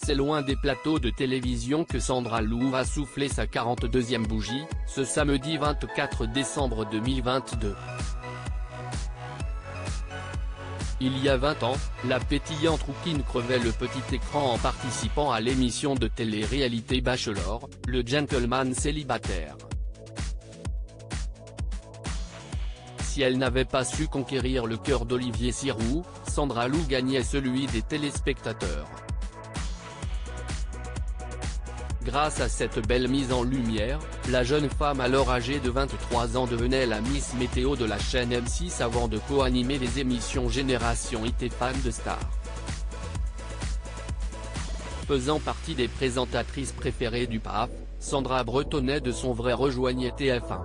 c'est loin des plateaux de télévision que Sandra Lou a soufflé sa 42e bougie, ce samedi 24 décembre 2022. Il y a 20 ans, la pétillante rouquine crevait le petit écran en participant à l'émission de télé-réalité Bachelor, le gentleman célibataire. Si elle n'avait pas su conquérir le cœur d'Olivier Giroud, Sandra Lou gagnait celui des téléspectateurs. Grâce à cette belle mise en lumière, la jeune femme alors âgée de 23 ans devenait la Miss Météo de la chaîne M6 avant de co-animer les émissions Génération Hit et Fan de Stars. Faisant partie des présentatrices préférées du PAF, Sandra Bretonnet de son vrai rejoignait TF1.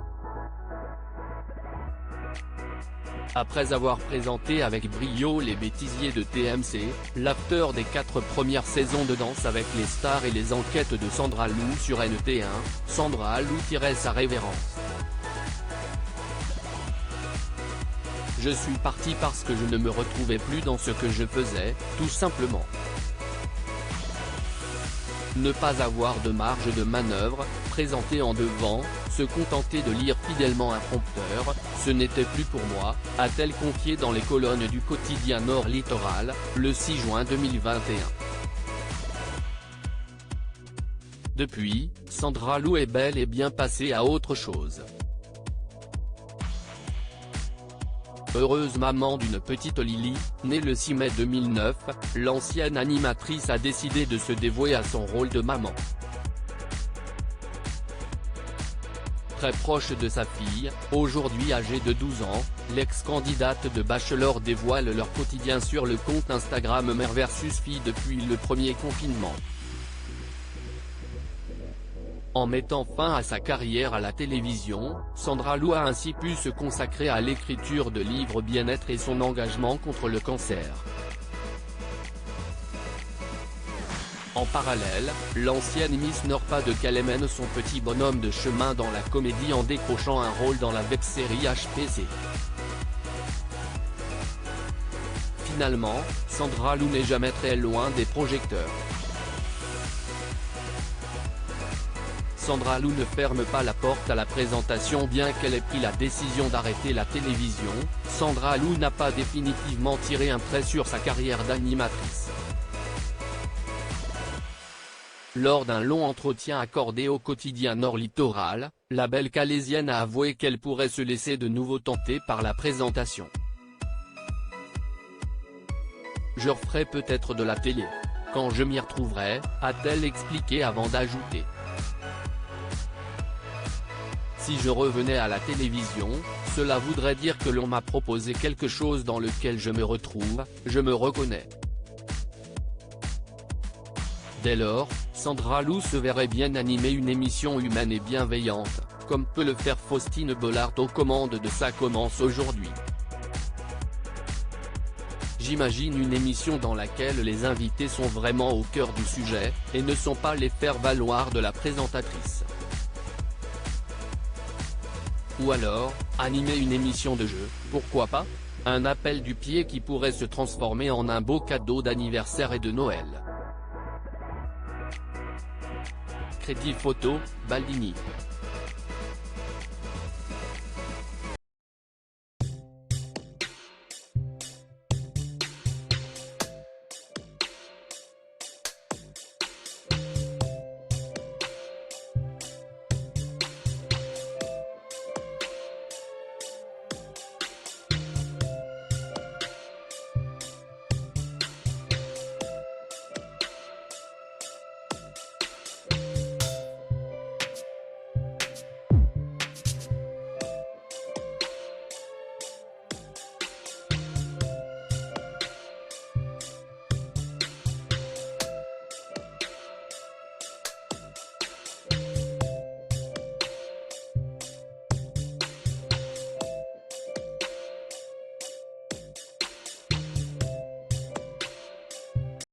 Après avoir présenté avec brio les bêtisiers de TMC, l'after des 4 premières saisons de Danse avec les stars et les enquêtes de Sandra Lou sur NT1, Sandra Lou tirait sa révérence. Je suis partie parce que je ne me retrouvais plus dans ce que je faisais, tout simplement. Ne pas avoir de marge de manœuvre, présenter en devant, se contenter de lire fidèlement un prompteur, ce n'était plus pour moi, a-t-elle confié dans les colonnes du quotidien Nord Littoral, le 6 juin 2021. Depuis, Sandra Lou est bel et bien passée à autre chose. Heureuse maman d'une petite Lily, née le 6 mai 2009, l'ancienne animatrice a décidé de se dévouer à son rôle de maman. Très proche de sa fille, aujourd'hui âgée de 12 ans, l'ex-candidate de Bachelor dévoile leur quotidien sur le compte Instagram Mère vs Fille depuis le premier confinement. En mettant fin à sa carrière à la télévision, Sandra Lou a ainsi pu se consacrer à l'écriture de livres bien-être et son engagement contre le cancer. En parallèle, l'ancienne Miss Nord-Pas-de-Calais mène son petit bonhomme de chemin dans la comédie en décrochant un rôle dans la web-série HPC. Finalement, Sandra Lou n'est jamais très loin des projecteurs. Sandra Lou ne ferme pas la porte à la présentation bien qu'elle ait pris la décision d'arrêter la télévision, Sandra Lou n'a pas définitivement tiré un trait sur sa carrière d'animatrice. Lors d'un long entretien accordé au quotidien Nord Littoral, la belle Calaisienne a avoué qu'elle pourrait se laisser de nouveau tenter par la présentation. Je referai peut-être de la télé. Quand je m'y retrouverai, a-t-elle expliqué avant d'ajouter. Si je revenais à la télévision, cela voudrait dire que l'on m'a proposé quelque chose dans lequel je me retrouve, je me reconnais. Dès lors, Sandra Lou se verrait bien animer une émission humaine et bienveillante, comme peut le faire Faustine Bollard aux commandes de Ça commence aujourd'hui. J'imagine une émission dans laquelle les invités sont vraiment au cœur du sujet, et ne sont pas les faire-valoir de la présentatrice. Ou alors, animer une émission de jeu, pourquoi pas? Un appel du pied qui pourrait se transformer en un beau cadeau d'anniversaire et de Noël. Crédit photo, Baldini.